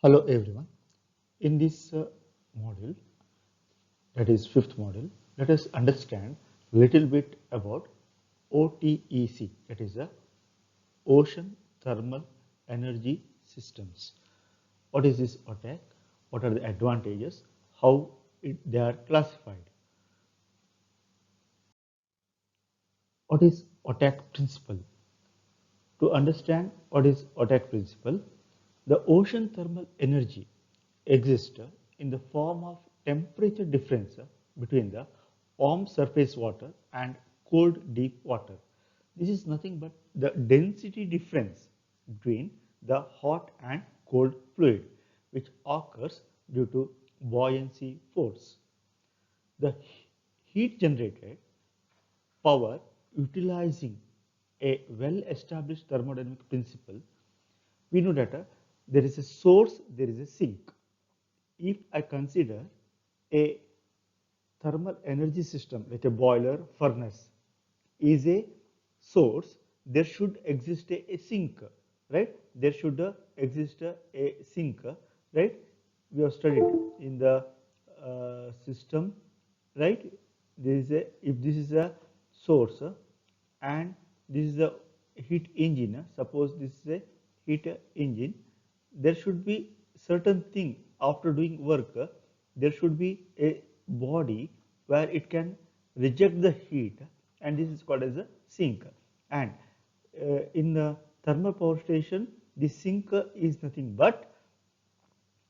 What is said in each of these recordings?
Hello everyone. In this module, that is fifth module, let us understand a little bit about OTEC, that is the Ocean Thermal Energy Systems. What is this OTEC? What are the advantages? How they are classified? What is OTEC principle? To understand what is OTEC principle, the ocean thermal energy exists in the form of temperature difference between the warm surface water and cold deep water. This is nothing but the density difference between the hot and cold fluid, which occurs due to buoyancy force. The heat generated power utilizing a well-established thermodynamic principle, we know that there is a source, there is a sink. If I consider a thermal energy system like a boiler, furnace, is a source, there should exist a sink, right? There should exist a sink, right? We have studied in the system, right? If this is a source and this is a heat engine, suppose this is a heat engine, there should be certain thing after doing work, there should be a body where it can reject the heat, and this is called as a sink. And in the thermal power station, the sink is nothing but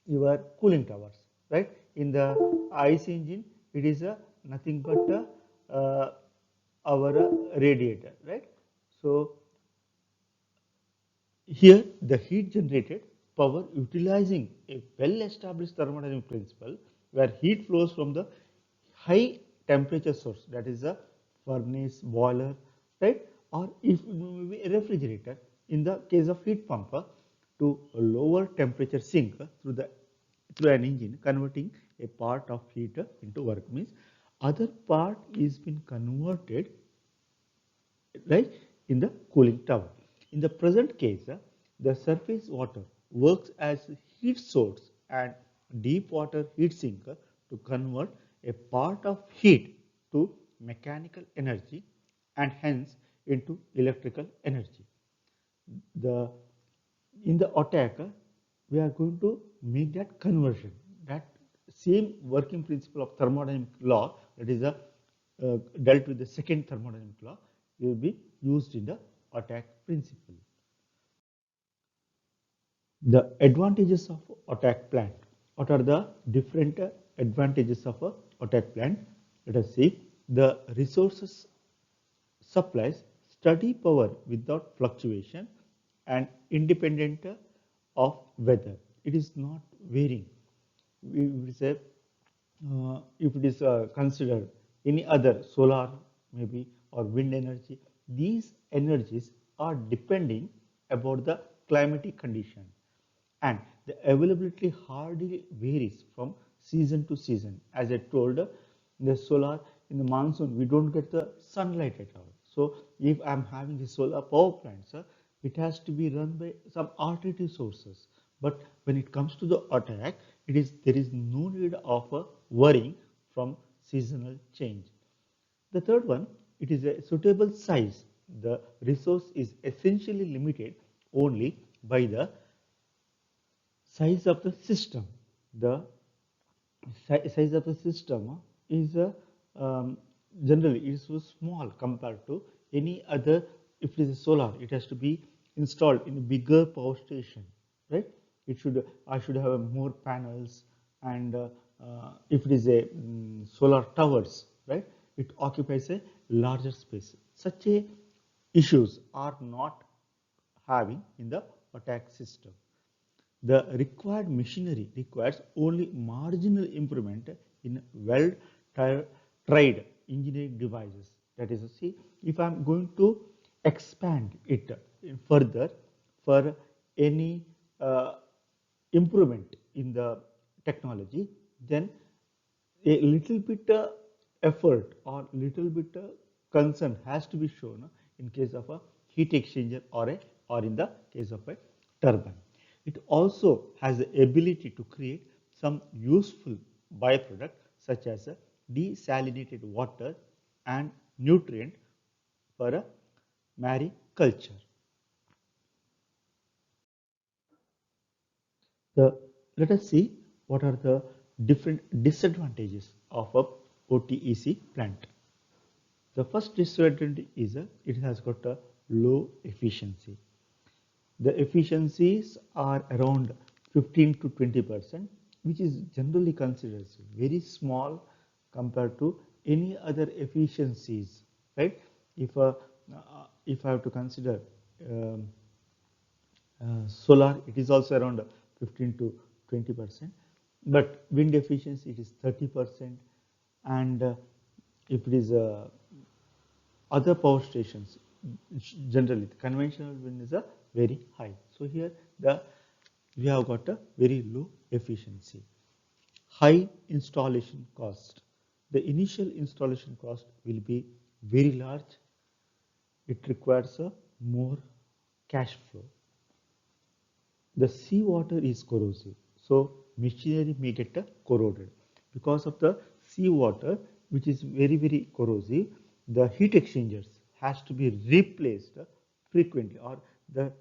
your cooling towers, right? In the IC engine, it is nothing but our radiator, right? So here the heat generated power utilizing a well-established thermodynamic principle where heat flows from the high temperature source, that is a furnace, boiler, right? Or if it may be a refrigerator, in the case of heat pump, to a lower temperature sink through an engine, converting a part of heat into work, means other part is been converted, right, in the cooling tower. In the present case, the surface water works as heat source and deep water heat sink to convert a part of heat to mechanical energy and hence into electrical energy. The in the attack, we are going to make that conversion. That same working principle of thermodynamic law, that is dealt with the second thermodynamic law, will be used in the attack principle. The advantages of attack plant. What are the different advantages of a attack plant? Let us see. The resources supplies steady power without fluctuation and independent of weather. It is not varying. We will say if it is considered any other solar maybe or wind energy, these energies are depending about the climatic condition, and the availability hardly varies from season to season. As I told, the solar in the monsoon we don't get the sunlight at all. So if I'm having the solar power plants, it has to be run by some alternative sources. But when it comes to the attack, there is no need of worrying from seasonal change. The third one, it is a suitable size. The resource is essentially limited only by the size of the system. The size of the system is generally is so small compared to any other. If it is a solar, it has to be installed in a bigger power station, right? It should I should have more panels, and if it is a solar towers, right? It occupies a larger space. Such a issues are not having in the attack system. The required machinery requires only marginal improvement in well-tried engineering devices. That is, see, if I'm going to expand it further for any improvement in the technology, then a little bit effort or little bit concern has to be shown in case of a heat exchanger or in the case of a turbine. It also has the ability to create some useful byproduct such as desalinated water and nutrient for a mariculture. Let us see what are the different disadvantages of a OTEC plant. The first disadvantage is it has got a low efficiency. The efficiencies are around 15 to 20%, which is generally considered very small compared to any other efficiencies, right? If I have to consider um, solar, it is also around 15 to 20%, but wind efficiency it is 30%, and if it is other power stations, generally the conventional wind is a very high. So here we have got a very low efficiency. High installation cost. The initial installation cost will be very large. It requires a more cash flow. The seawater is corrosive, so machinery may get corroded. Because of the seawater, which is very corrosive, the heat exchangers has to be replaced frequently, or the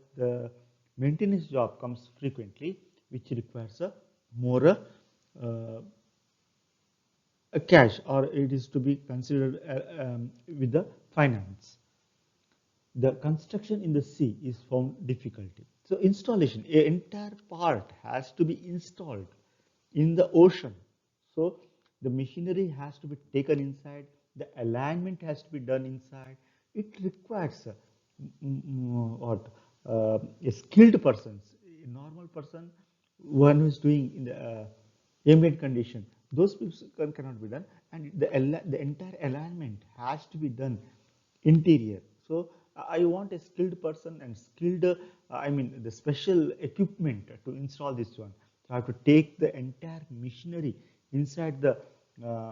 maintenance job comes frequently, which requires a more a cash, or it is to be considered with the finance. The construction in the sea is found difficulty. So installation, an entire part has to be installed in the ocean. So the machinery has to be taken inside, the alignment has to be done inside. It requires what a skilled person, a normal person, one who is doing in the ambient condition. Those people cannot be done, and the entire alignment has to be done interior. So I want a skilled person and skilled, I mean the special equipment to install this one. So I have to take the entire machinery inside the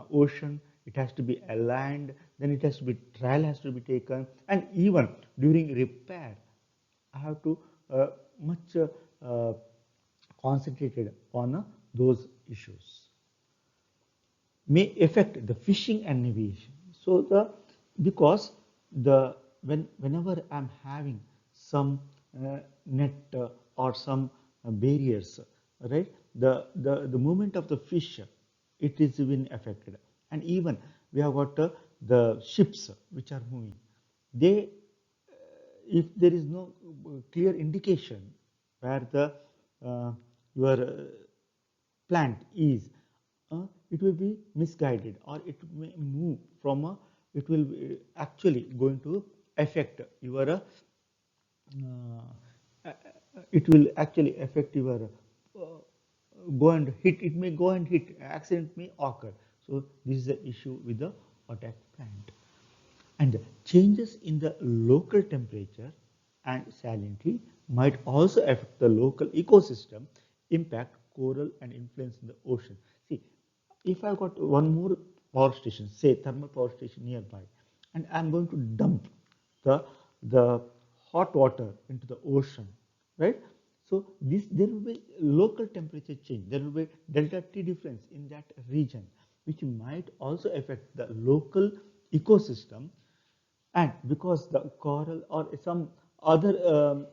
ocean. It has to be aligned, then it has to be, trial has to be taken, and even during repair, I have to much concentrated on those issues. May affect the fishing and navigation. So because whenever I'm having some net or some barriers, right? The movement of the fish, it is been affected, and even we have got the ships which are moving. They if there is no clear indication where the your plant is, it will be misguided, or it may move from a, it will be actually going to affect your it will actually affect your go and hit, it may go and hit, accident may occur. So this is the issue with the attack plant. And changes in the local temperature and salinity might also affect the local ecosystem, impact coral and influence in the ocean. See, if I've got one more power station, say thermal power station nearby, and I'm going to dump the the hot water into the ocean, right? So this, there will be local temperature change. There will be delta T difference in that region, which might also affect the local ecosystem. And because the coral or some other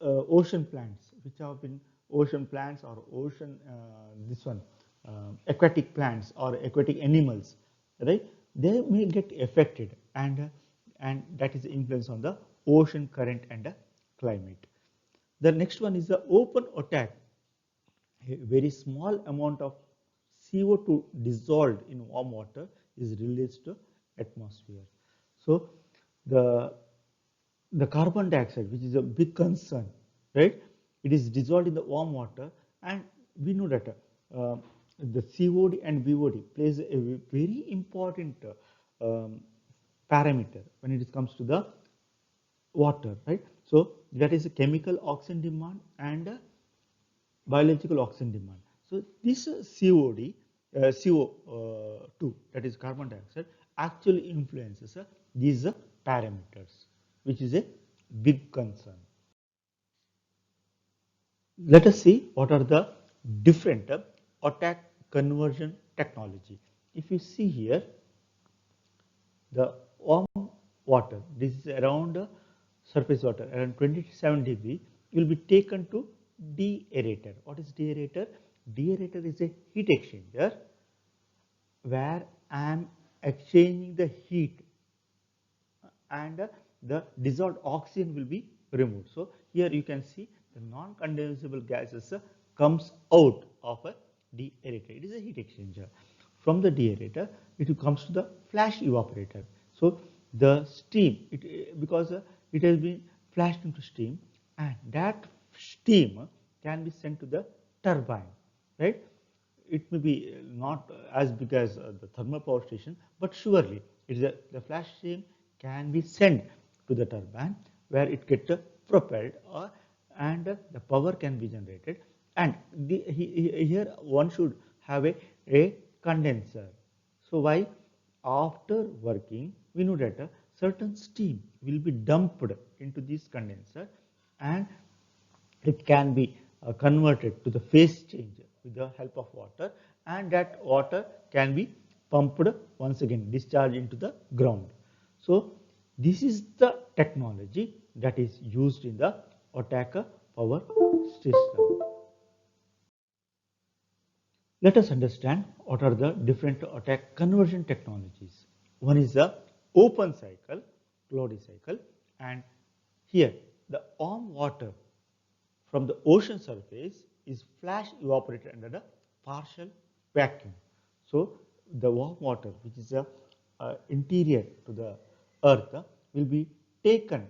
ocean plants, which have been ocean plants or ocean this one aquatic plants or aquatic animals, right? They may get affected, and that is the influence on the ocean current and the climate. The next one is the open attack. A very small amount of CO2 dissolved in warm water is released to atmosphere. So the the carbon dioxide, which is a big concern, right? It is dissolved in the warm water, and we know that the COD and BOD plays a very important parameter when it comes to the water, right? So that is a chemical oxygen demand and biological oxygen demand. So this CO2, that is carbon dioxide, actually influences these parameters, which is a big concern. Let us see what are the different attack conversion technology. If you see here, the warm water, this is around surface water, around 27 degrees, will be taken to deaerator. What is deaerator? Deaerator is a heat exchanger where I am exchanging the heat and the dissolved oxygen will be removed. So here you can see the non-condensable gases comes out of a deaerator. It is a heat exchanger. From the deaerator, it comes to the flash evaporator. So the steam, because it has been flashed into steam, and that steam can be sent to the turbine, right? It may be not as big as the thermal power station, but surely it is the flash stream can be sent to the turbine where it gets propelled and the power can be generated. And here one should have a condenser. So why? After working, we know that certain steam will be dumped into this condenser and it can be converted to the phase change with the help of water, and that water can be pumped once again, discharged into the ground. So this is the technology that is used in the Ottaka power system. Let us understand what are the different attack conversion technologies. One is the open cycle, Claude cycle, and here the warm water from the ocean surface is flash evaporated under the partial vacuum. So the warm water, which is a interior to the earth, will be taken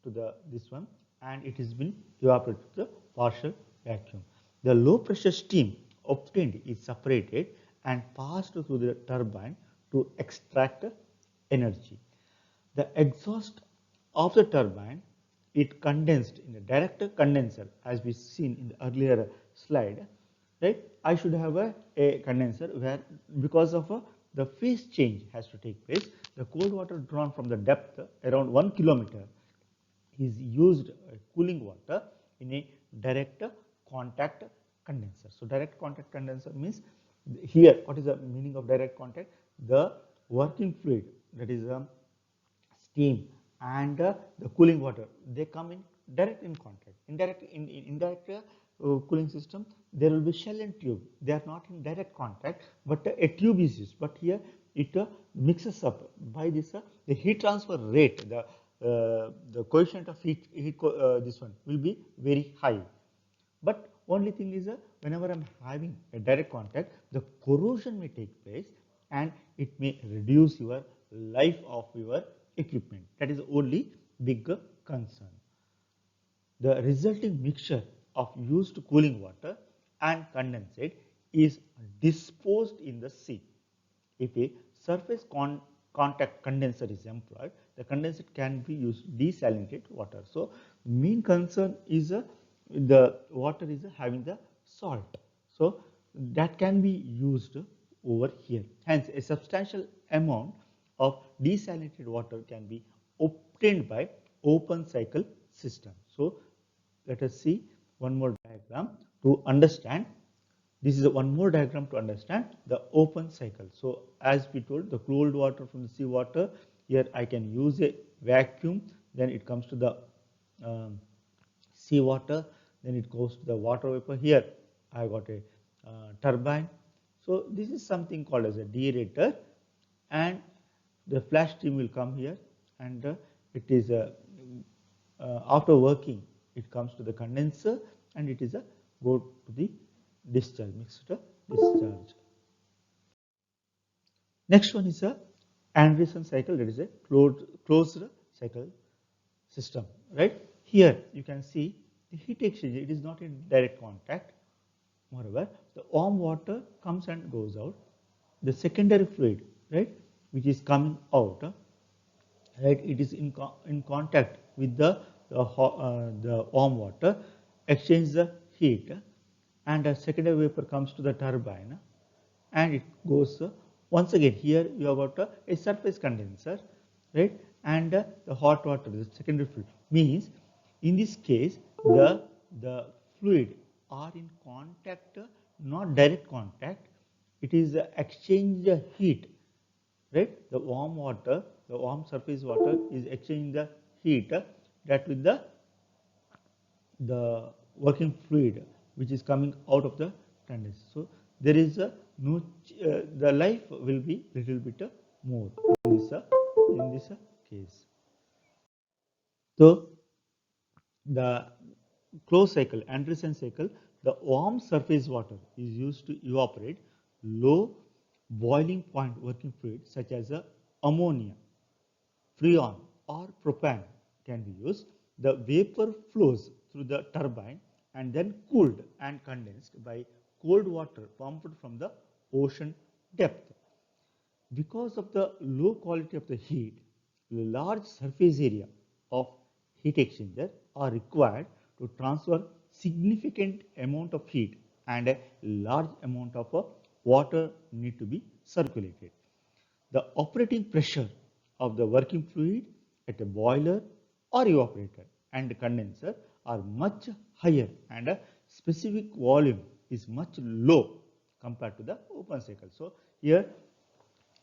to the this one, and it has been evaporated to the partial vacuum. The low pressure steam obtained is separated and passed through the turbine to extract energy. The exhaust of the turbine, it condensed in a direct condenser, as we seen in the earlier slide, right? I should have a condenser where, because of the phase change has to take place, the cold water drawn from the depth around 1 kilometer is used cooling water in a direct contact condenser. So direct contact condenser means, here what is the meaning of direct contact? The working fluid, that is steam and the cooling water, they come in direct in contact. Indirect cooling system, there will be shell and tube. They are not in direct contact, but a tube is used. But here it mixes up by this the heat transfer rate. The coefficient of this one will be very high. But only thing is whenever I'm having a direct contact, the corrosion may take place and it may reduce your life of your equipment. That is the only big concern. The resulting mixture of used cooling water and condensate is disposed in the sea. If a surface contact condenser is employed, the condensate can be used desalinate water. So main concern is the water is having the salt. So that can be used over here. Hence, a substantial amount of desalinated water can be obtained by open cycle system. So let us see one more diagram to understand. This is one more diagram to understand the open cycle. So as we told, the cold water from the sea water, here I can use a vacuum, then it comes to the sea water, then it goes to the water vapor. Here I got a turbine. So this is something called as a deaerator, and the flash stream will come here, and it is after working, it comes to the condenser, and it is a go to the discharge, mixed discharge. Next one is a Anderson cycle, that is a closed cycle system, right? Here you can see the heat exchanger, it is not in direct contact. Moreover, the warm water comes and goes out. The secondary fluid, right, which is coming out, right, it is in contact with the the warm water, exchange the heat, and a secondary vapor comes to the turbine, and it goes once again. Here you have got a surface condenser, right? And the hot water, the secondary fluid, means in this case the fluid are in contact, not direct contact. It is exchange the heat, right? The warm water, the warm surface water is exchanging the heat that with the working fluid which is coming out of the condenser. So there is a no the life will be little bit more in this case. So the closed cycle, Anderson cycle, the warm surface water is used to evaporate low boiling point working fluid such as ammonia, freon or propane can be used. The vapor flows through the turbine and then cooled and condensed by cold water pumped from the ocean depth. Because of the low quality of the heat, large surface area of heat exchanger are required to transfer significant amount of heat, and a large amount of water need to be circulated. The operating pressure of the working fluid at a boiler or evaporator and condenser are much higher, and a specific volume is much low compared to the open cycle. So here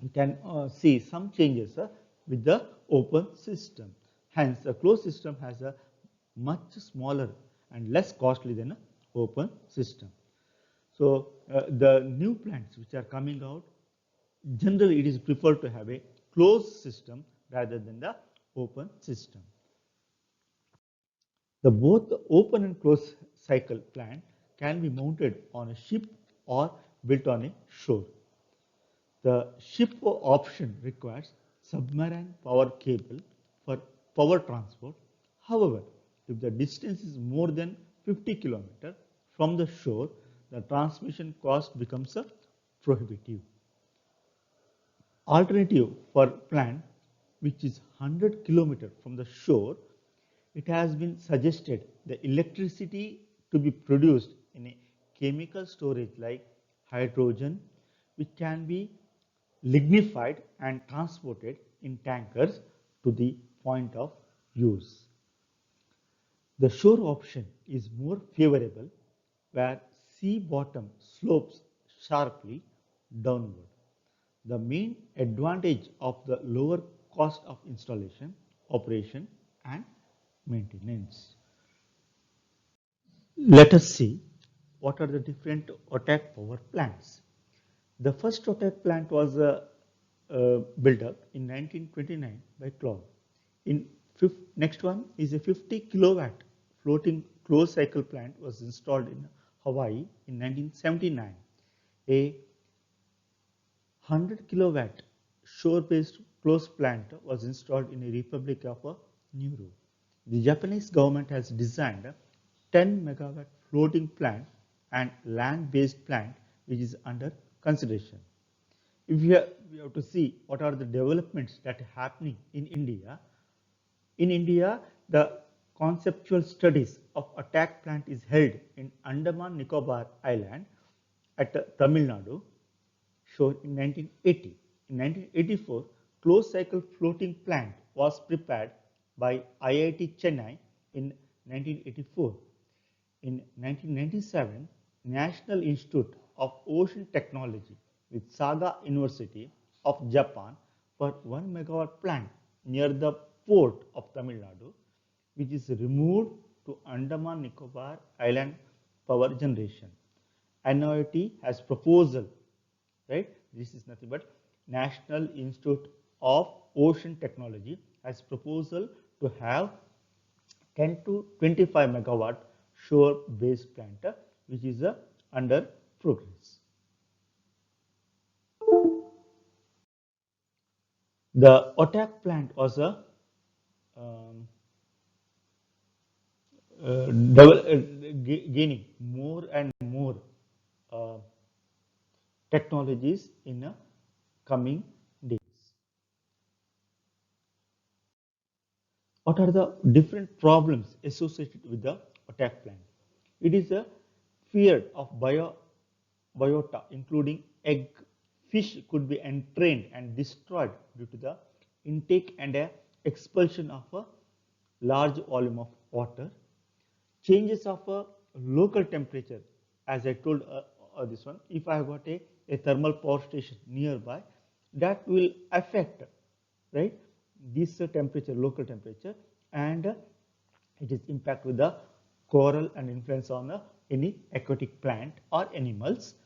you can see some changes with the open system. Hence, a closed system has a much smaller and less costly than an open system. So the new plants which are coming out, generally it is preferred to have a closed system rather than the open system. The both open and closed cycle plant can be mounted on a ship or built on a shore. The ship option requires submarine power cable for power transport. However, if the distance is more than 50 km from the shore, the transmission cost becomes prohibitive. Alternative for plant which is 100 km from the shore, it has been suggested the electricity to be produced in a chemical storage like hydrogen, which can be lignified and transported in tankers to the point of use. The shore option is more favorable where sea bottom slopes sharply downward. The main advantage of the lower cost of installation, operation and maintenance. Let us see what are the different OTAC power plants. The first OTAC plant was built up in 1929 by Clough. Next one is a 50 kilowatt floating closed cycle plant was installed in Hawaii in 1979. A 100 kilowatt shore-based closed plant was installed in the Republic of Nauru. The Japanese government has designed a 10 megawatt floating plant and land-based plant which is under consideration. If we have to see what are the developments that are happening in India, the conceptual studies of OTAC plant is held in Andaman Nicobar Island at Tamil Nadu, shore in 1980. In 1984, closed cycle floating plant was prepared by IIT Chennai in 1984. In 1997, National Institute of Ocean Technology with Saga University of Japan for 1 megawatt plant near the port of Tamil Nadu, which is removed to Andaman Nicobar Island power generation. NIT has proposal, right? This is nothing but National Institute of Ocean Technology has proposal to have 10 to 25 megawatt shore-based plant, which is under progress. The OTAC plant was gaining more and more technologies in coming days. What are the different problems associated with the attack plan? It is a fear of biota, including egg. Fish could be entrained and destroyed due to the intake and expulsion of a large volume of water. Changes of a local temperature, as I told this one, if I have got a thermal power station nearby, that will affect, right, this temperature, local temperature, and it is impact with the coral and influence on any aquatic plant or animals.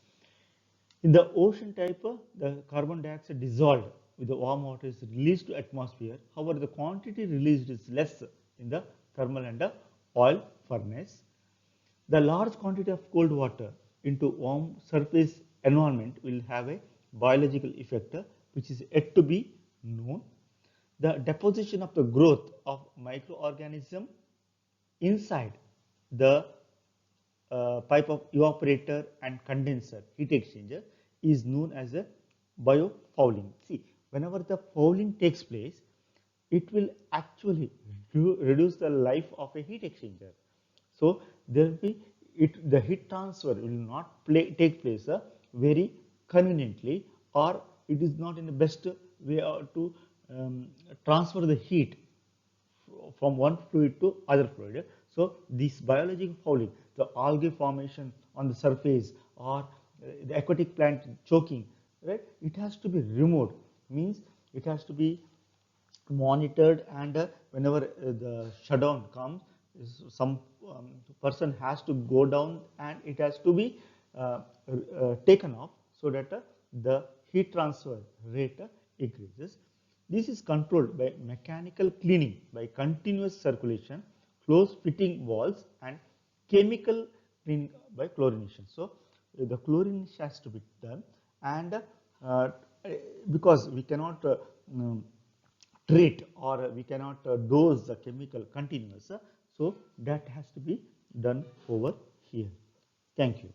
In the ocean type, the carbon dioxide dissolved with the warm water is released to atmosphere. However, the quantity released is less in the thermal and the oil furnace. The large quantity of cold water into warm surface environment will have a biological effect which is yet to be known. The deposition of the growth of microorganism inside the pipe of evaporator and condenser heat exchanger is known as a biofouling. See, whenever the fouling takes place, it will actually reduce the life of a heat exchanger. So there will be the heat transfer will not take place very conveniently, or it is not in the best way to transfer the heat from one fluid to other fluid. So this biological fouling, the algae formation on the surface or the aquatic plant choking, right? It has to be removed. Means it has to be monitored, and whenever the shutdown comes, some person has to go down and it has to be taken off so that the heat transfer rate increases. This is controlled by mechanical cleaning by continuous circulation, close fitting valves, and chemical cleaning by chlorination. So the chlorination has to be done, and because we cannot treat or we cannot dose the chemical continuous, so that has to be done over here. Thank you.